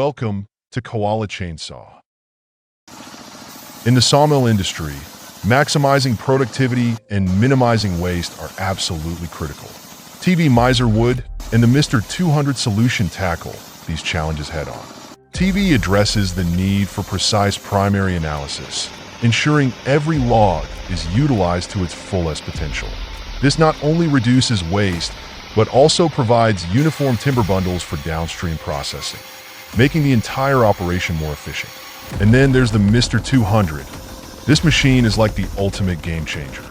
Welcome to Koala Chainsaw. In the sawmill industry, maximizing productivity and minimizing waste are absolutely critical. TV Miser Wood and the Mr. 200 solution tackle these challenges head-on. TV addresses the need for precise primary analysis, ensuring every log is utilized to its fullest potential. This not only reduces waste, but also provides uniform timber bundles for downstream processing, making the entire operation more efficient. And then there's the Mr. 200. This machine is like the ultimate game changer.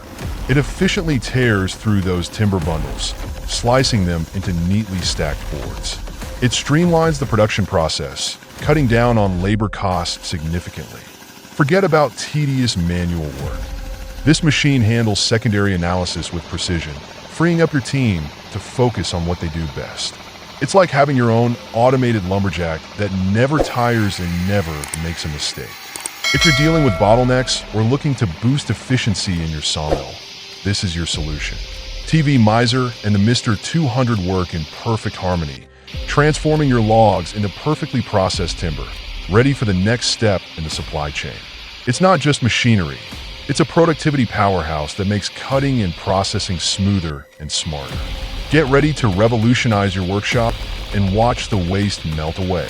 It efficiently tears through those timber bundles, slicing them into neatly stacked boards. It streamlines the production process, cutting down on labor costs significantly. Forget about tedious manual work. This machine handles secondary analysis with precision, freeing up your team to focus on what they do best. It's like having your own automated lumberjack that never tires and never makes a mistake. If you're dealing with bottlenecks or looking to boost efficiency in your sawmill, this is your solution. TV Miser and the Mr. 200 work in perfect harmony, transforming your logs into perfectly processed timber, ready for the next step in the supply chain. It's not just machinery. It's a productivity powerhouse that makes cutting and processing smoother and smarter. Get ready to revolutionize your workshop and watch the waste melt away.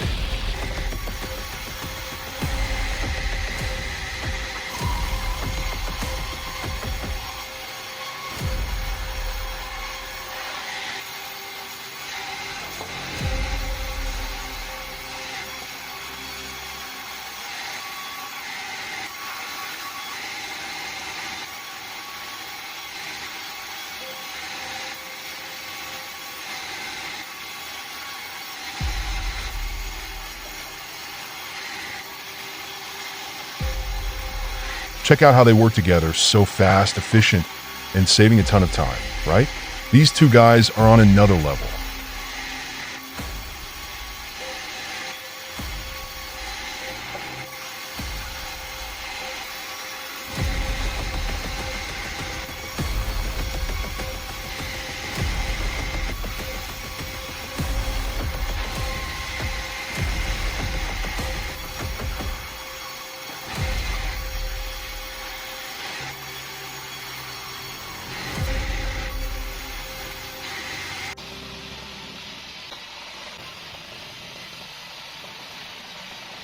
Check out how they work together, so fast, efficient, and saving a ton of time, right? These two guys are on another level.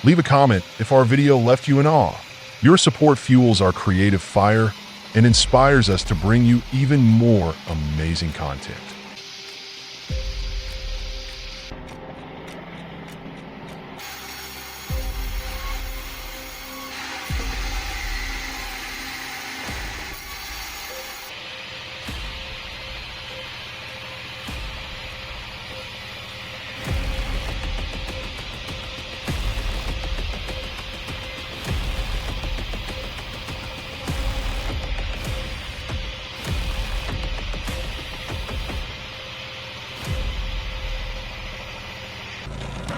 Leave a comment if our video left you in awe. Your support fuels our creative fire and inspires us to bring you even more amazing content.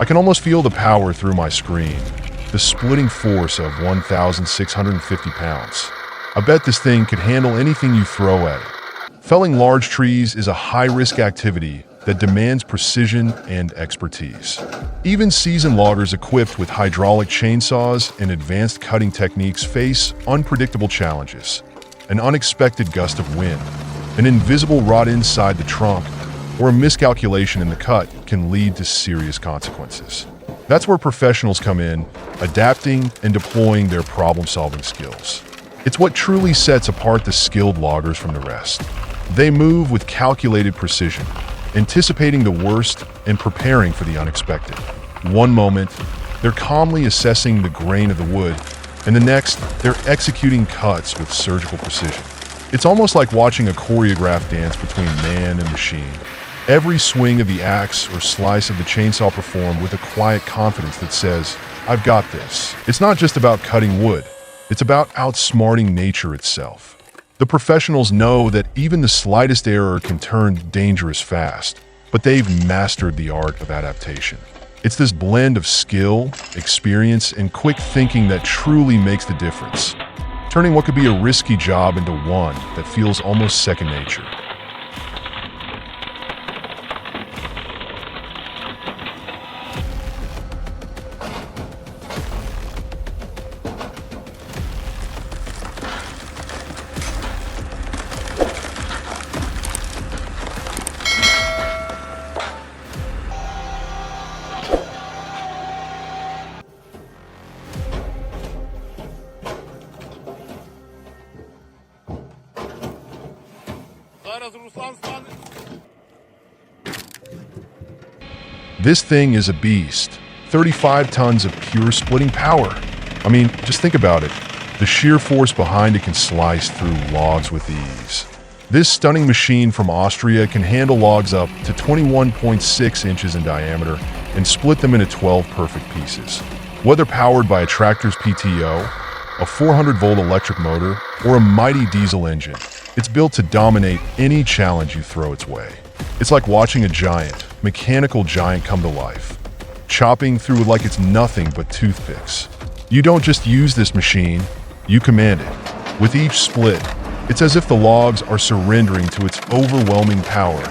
I can almost feel the power through my screen, the splitting force of 1,650 pounds. I bet this thing could handle anything you throw at it. Felling large trees is a high-risk activity that demands precision and expertise. Even seasoned loggers equipped with hydraulic chainsaws and advanced cutting techniques face unpredictable challenges. An unexpected gust of wind, an invisible rot inside the trunk, or a miscalculation in the cut can lead to serious consequences. That's where professionals come in, adapting and deploying their problem-solving skills. It's what truly sets apart the skilled loggers from the rest. They move with calculated precision, anticipating the worst and preparing for the unexpected. One moment, they're calmly assessing the grain of the wood, and the next, they're executing cuts with surgical precision. It's almost like watching a choreographed dance between man and machine. Every swing of the axe or slice of the chainsaw performed with a quiet confidence that says, "I've got this." It's not just about cutting wood. It's about outsmarting nature itself. The professionals know that even the slightest error can turn dangerous fast, but they've mastered the art of adaptation. It's this blend of skill, experience, and quick thinking that truly makes the difference, turning what could be a risky job into one that feels almost second nature. This thing is a beast. 35 tons of pure splitting power. I mean, just think about it. The sheer force behind it can slice through logs with ease. This stunning machine from Austria can handle logs up to 21.6 inches in diameter and split them into 12 perfect pieces. Whether powered by a tractor's PTO, a 400-volt electric motor, or a mighty diesel engine, it's built to dominate any challenge you throw its way. It's like watching a giant, mechanical giant come to life, chopping through like it's nothing but toothpicks. You don't just use this machine, you command it. With each split, it's as if the logs are surrendering to its overwhelming power,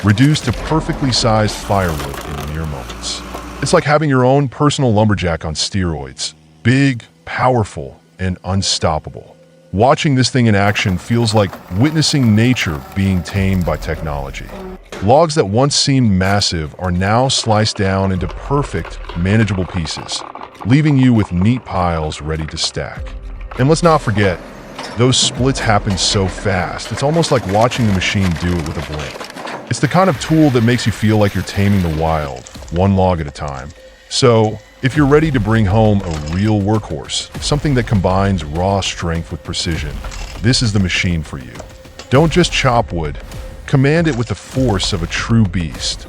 reduced to perfectly sized firewood in mere moments. It's like having your own personal lumberjack on steroids. Big, powerful, and unstoppable. Watching this thing in action feels like witnessing nature being tamed by technology. Logs that once seemed massive are now sliced down into perfect, manageable pieces, leaving you with neat piles ready to stack. And let's not forget, those splits happen so fast, it's almost like watching the machine do it with a blink. It's the kind of tool that makes you feel like you're taming the wild, one log at a time. So, if you're ready to bring home a real workhorse, something that combines raw strength with precision, this is the machine for you. Don't just chop wood, command it with the force of a true beast.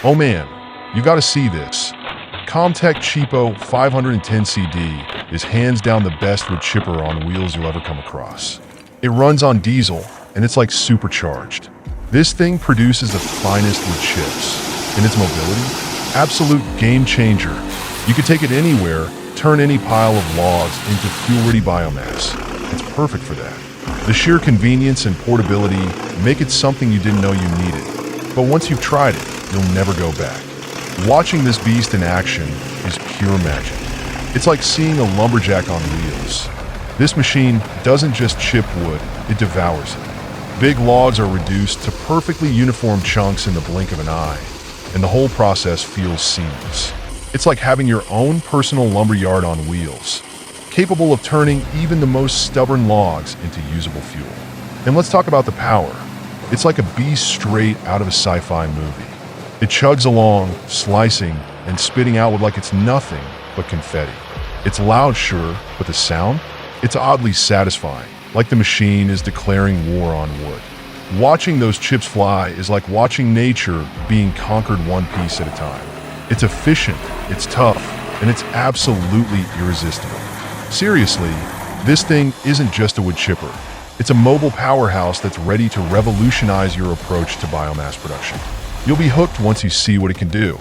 Oh man, you gotta see this. Comtech Cheapo 510 CD is hands down the best wood chipper on wheels you'll ever come across. It runs on diesel, and it's like supercharged. This thing produces the finest wood chips. In its mobility, absolute game changer. You can take it anywhere, turn any pile of logs into fuel-ready biomass. It's perfect for that. The sheer convenience and portability make it something you didn't know you needed. But once you've tried it, you'll never go back. Watching this beast in action is pure magic. It's like seeing a lumberjack on wheels. This machine doesn't just chip wood, it devours it. Big logs are reduced to perfectly uniform chunks in the blink of an eye, and the whole process feels seamless. It's like having your own personal lumberyard on wheels, capable of turning even the most stubborn logs into usable fuel. And let's talk about the power. It's like a beast straight out of a sci-fi movie. It chugs along, slicing, and spitting outward like it's nothing but confetti. It's loud, sure, but the sound? It's oddly satisfying, like the machine is declaring war on wood. Watching those chips fly is like watching nature being conquered one piece at a time. It's efficient, it's tough, and it's absolutely irresistible. Seriously, this thing isn't just a wood chipper. It's a mobile powerhouse that's ready to revolutionize your approach to biomass production. You'll be hooked once you see what it can do.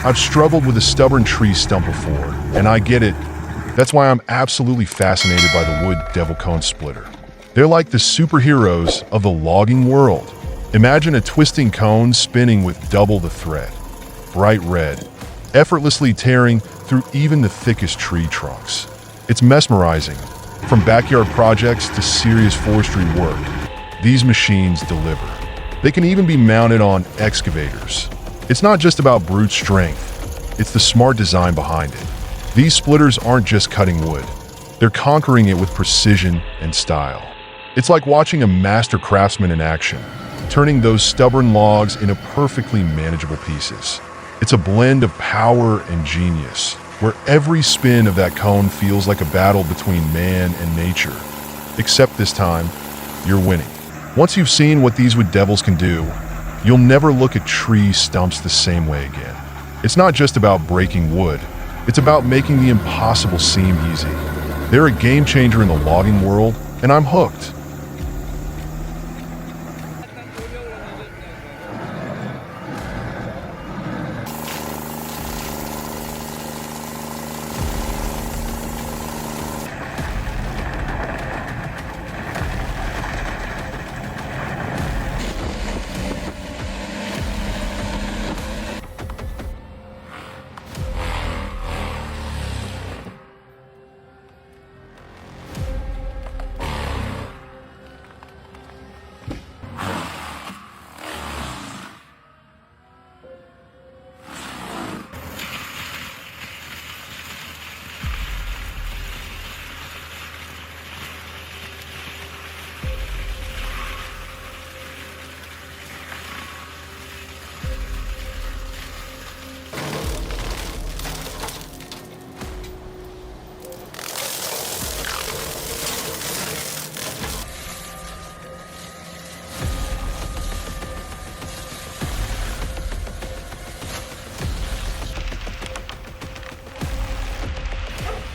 I've struggled with a stubborn tree stump before, and I get it. That's why I'm absolutely fascinated by the wood devil cone splitter. They're like the superheroes of the logging world. Imagine a twisting cone spinning with double the thread. Bright red, effortlessly tearing through even the thickest tree trunks. It's mesmerizing. From backyard projects to serious forestry work, these machines deliver. They can even be mounted on excavators. It's not just about brute strength, it's the smart design behind it. These splitters aren't just cutting wood, they're conquering it with precision and style. It's like watching a master craftsman in action, turning those stubborn logs into perfectly manageable pieces. It's a blend of power and genius, where every spin of that cone feels like a battle between man and nature. Except this time, you're winning. Once you've seen what these wood devils can do, you'll never look at tree stumps the same way again. It's not just about breaking wood, it's about making the impossible seem easy. They're a game changer in the logging world, and I'm hooked.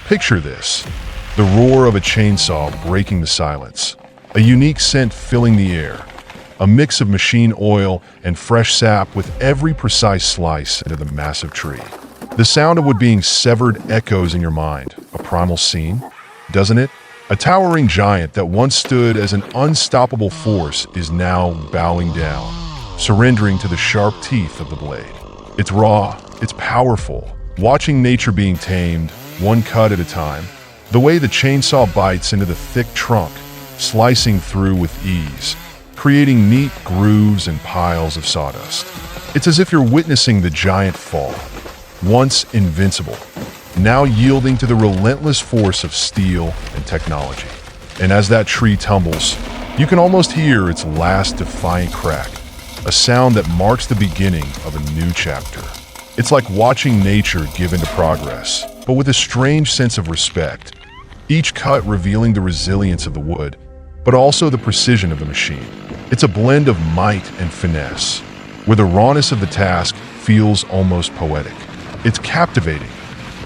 Picture this: the roar of a chainsaw breaking the silence, a unique scent filling the air, a mix of machine oil and fresh sap with every precise slice into the massive tree. The sound of wood being severed echoes in your mind. A primal scene, doesn't it? A towering giant that once stood as an unstoppable force is now bowing down, surrendering to the sharp teeth of the blade. It's raw, it's powerful, watching nature being tamed, one cut at a time. The way the chainsaw bites into the thick trunk, slicing through with ease, creating neat grooves and piles of sawdust. It's as if you're witnessing the giant fall, once invincible, now yielding to the relentless force of steel and technology. And as that tree tumbles, you can almost hear its last defiant crack, a sound that marks the beginning of a new chapter. It's like watching nature give into progress, but with a strange sense of respect, each cut revealing the resilience of the wood, but also the precision of the machine. It's a blend of might and finesse, where the rawness of the task feels almost poetic. It's captivating,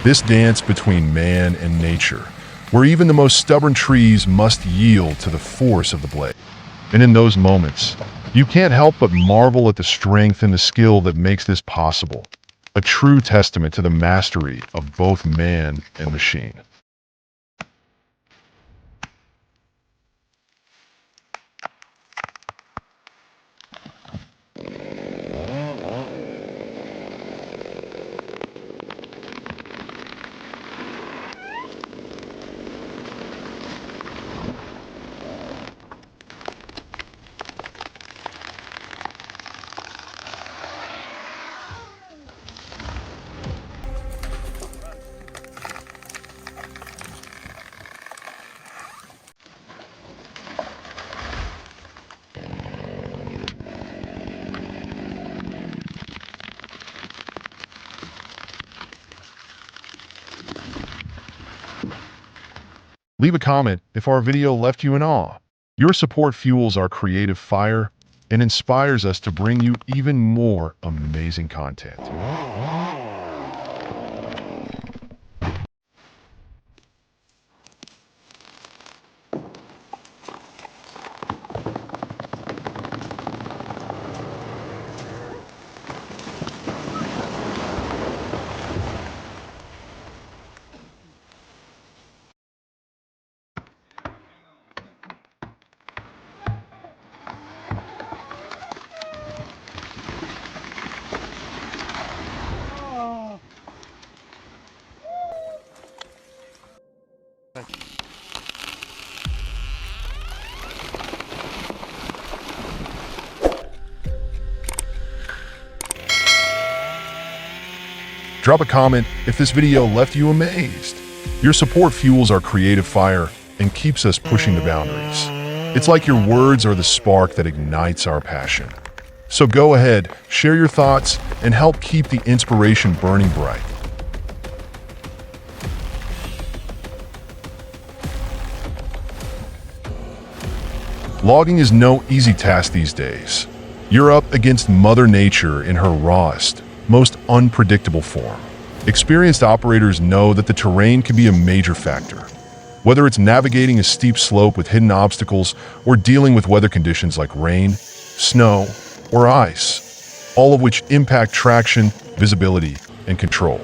this dance between man and nature, where even the most stubborn trees must yield to the force of the blade. And in those moments, you can't help but marvel at the strength and the skill that makes this possible, a true testament to the mastery of both man and machine. Leave a comment if our video left you in awe. Your support fuels our creative fire and inspires us to bring you even more amazing content. Drop a comment if this video left you amazed. Your support fuels our creative fire and keeps us pushing the boundaries. It's like your words are the spark that ignites our passion. So go ahead, share your thoughts, and help keep the inspiration burning bright. Logging is no easy task these days. You're up against Mother Nature in her rawest, most unpredictable form. Experienced operators know that the terrain can be a major factor. Whether it's navigating a steep slope with hidden obstacles or dealing with weather conditions like rain, snow, or ice, all of which impact traction, visibility, and control.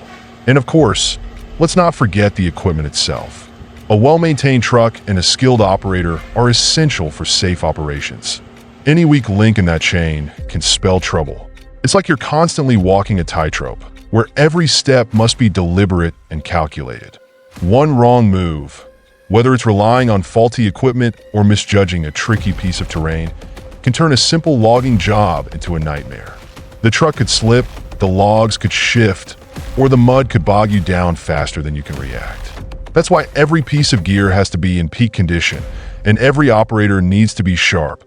And of course, let's not forget the equipment itself. A well-maintained truck and a skilled operator are essential for safe operations. Any weak link in that chain can spell trouble. It's like you're constantly walking a tightrope, where every step must be deliberate and calculated. One wrong move, whether it's relying on faulty equipment or misjudging a tricky piece of terrain, can turn a simple logging job into a nightmare. The truck could slip, the logs could shift, or the mud could bog you down faster than you can react. That's why every piece of gear has to be in peak condition, and every operator needs to be sharp.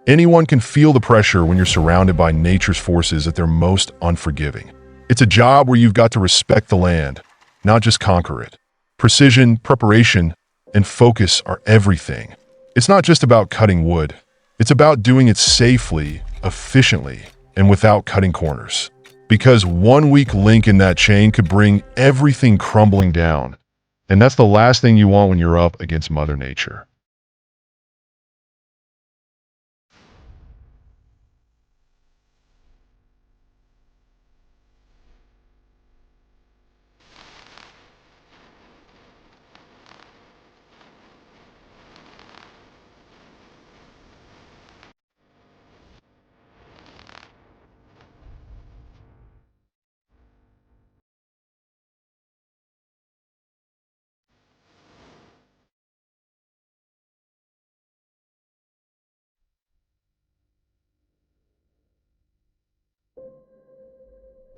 Anyone can feel the pressure when you're surrounded by nature's forces at their most unforgiving. It's a job where you've got to respect the land, not just conquer it. Precision, preparation, and focus are everything. It's not just about cutting wood. It's about doing it safely, efficiently, and without cutting corners. Because one weak link in that chain could bring everything crumbling down. And that's the last thing you want when you're up against Mother Nature.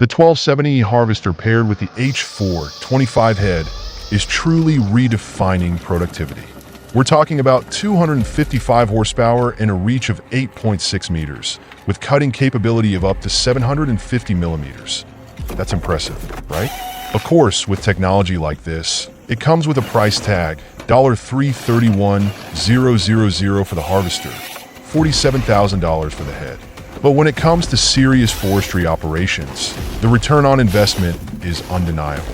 The 1270 harvester paired with the H4 25 head is truly redefining productivity. We're talking about 255 horsepower and a reach of 8.6 meters, with cutting capability of up to 750 millimeters. That's impressive, right? Of course, with technology like this, it comes with a price tag, $331,000 for the harvester, $47,000 for the head. But when it comes to serious forestry operations, the return on investment is undeniable.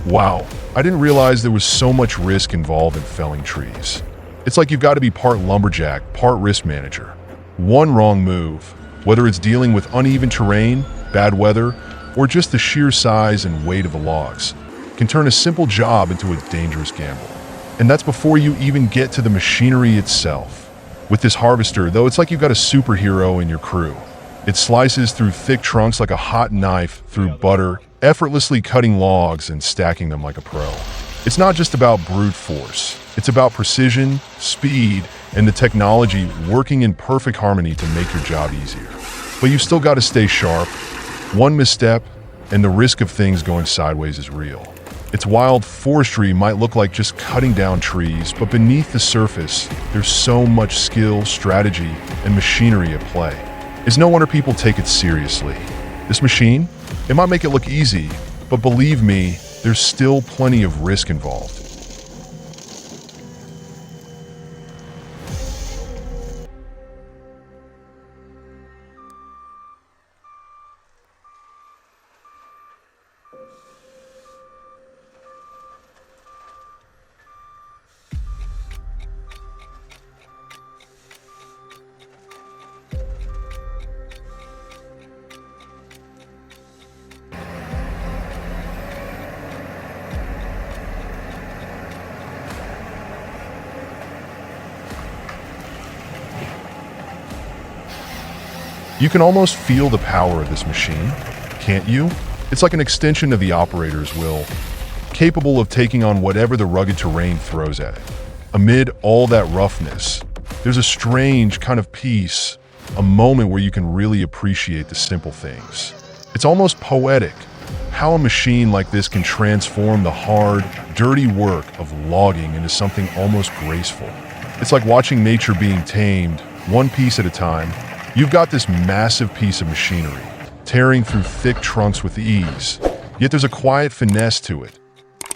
Wow, I didn't realize there was so much risk involved in felling trees. It's like you've got to be part lumberjack, part risk manager. One wrong move, whether it's dealing with uneven terrain, bad weather, or just the sheer size and weight of the logs, can turn a simple job into a dangerous gamble. And that's before you even get to the machinery itself. With this harvester, though, it's like you've got a superhero in your crew. It slices through thick trunks like a hot knife through butter, effortlessly cutting logs and stacking them like a pro. It's not just about brute force. It's about precision, speed, and the technology working in perfect harmony to make your job easier. But you've still got to stay sharp. One misstep, and the risk of things going sideways is real. Its wild forestry might look like just cutting down trees, but beneath the surface, there's so much skill, strategy, and machinery at play. It's no wonder people take it seriously. This machine, it might make it look easy, but believe me, there's still plenty of risk involved. You can almost feel the power of this machine, can't you? It's like an extension of the operator's will, capable of taking on whatever the rugged terrain throws at it. Amid all that roughness, there's a strange kind of peace, a moment where you can really appreciate the simple things. It's almost poetic, how a machine like this can transform the hard, dirty work of logging into something almost graceful. It's like watching nature being tamed, one piece at a time. You've got this massive piece of machinery, tearing through thick trunks with ease, yet there's a quiet finesse to it.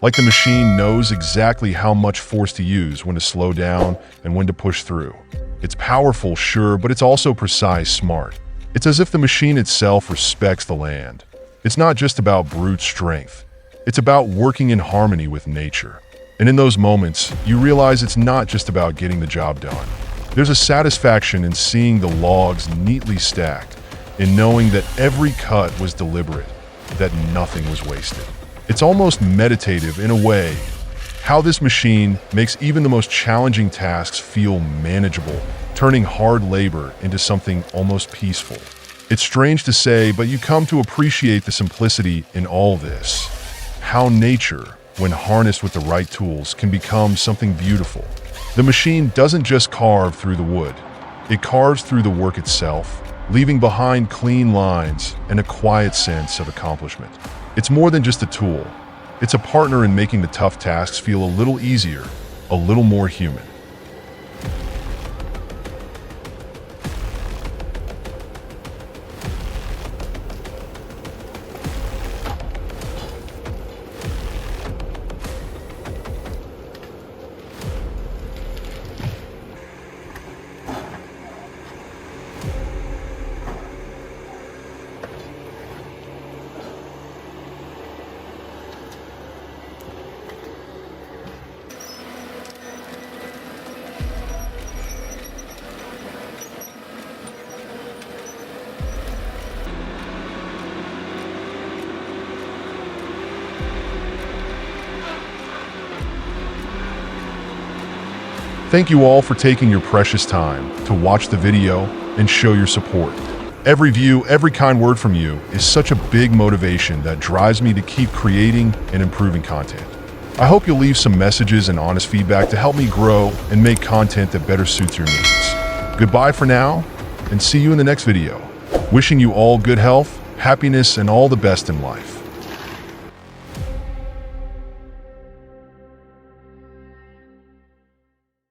Like the machine knows exactly how much force to use, when to slow down, and when to push through. It's powerful, sure, but it's also precise, smart. It's as if the machine itself respects the land. It's not just about brute strength. It's about working in harmony with nature. And in those moments, you realize it's not just about getting the job done. There's a satisfaction in seeing the logs neatly stacked, in knowing that every cut was deliberate, that nothing was wasted. It's almost meditative in a way, how this machine makes even the most challenging tasks feel manageable, turning hard labor into something almost peaceful. It's strange to say, but you come to appreciate the simplicity in all this. How nature, when harnessed with the right tools, can become something beautiful. The machine doesn't just carve through the wood. It carves through the work itself, leaving behind clean lines and a quiet sense of accomplishment. It's more than just a tool. It's a partner in making the tough tasks feel a little easier, a little more human. Thank you all for taking your precious time to watch the video and show your support. Every view, every kind word from you is such a big motivation that drives me to keep creating and improving content. I hope you'll leave some messages and honest feedback to help me grow and make content that better suits your needs. Goodbye for now, and see you in the next video. Wishing you all good health, happiness, and all the best in life.